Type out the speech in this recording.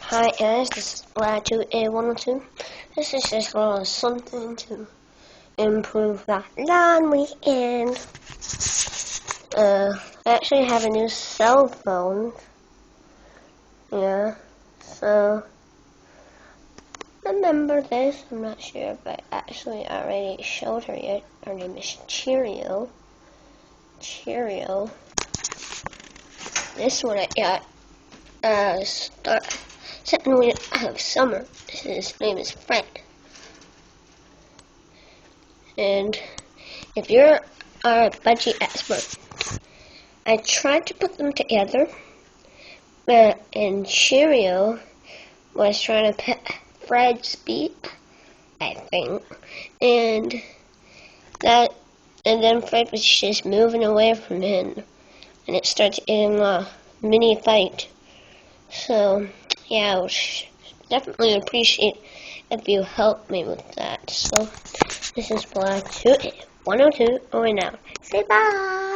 Hi guys, this is Budgie102. This is just a little something to improve the long weekend. I actually have a new cell phone. Yeah, so remember this? I'm not sure, but actually I already showed her yet. Her name is Cheerio. This one I got second week of summer. His name is Frank. And if you're a budgie expert, I tried to put them together, and Cheerio was trying to pet Fred's beak, I think, and then Fred was just moving away from him, and it started getting a mini fight. So yeah, I would definitely appreciate if you help me with that. So this is Budgie102 over now. Say bye.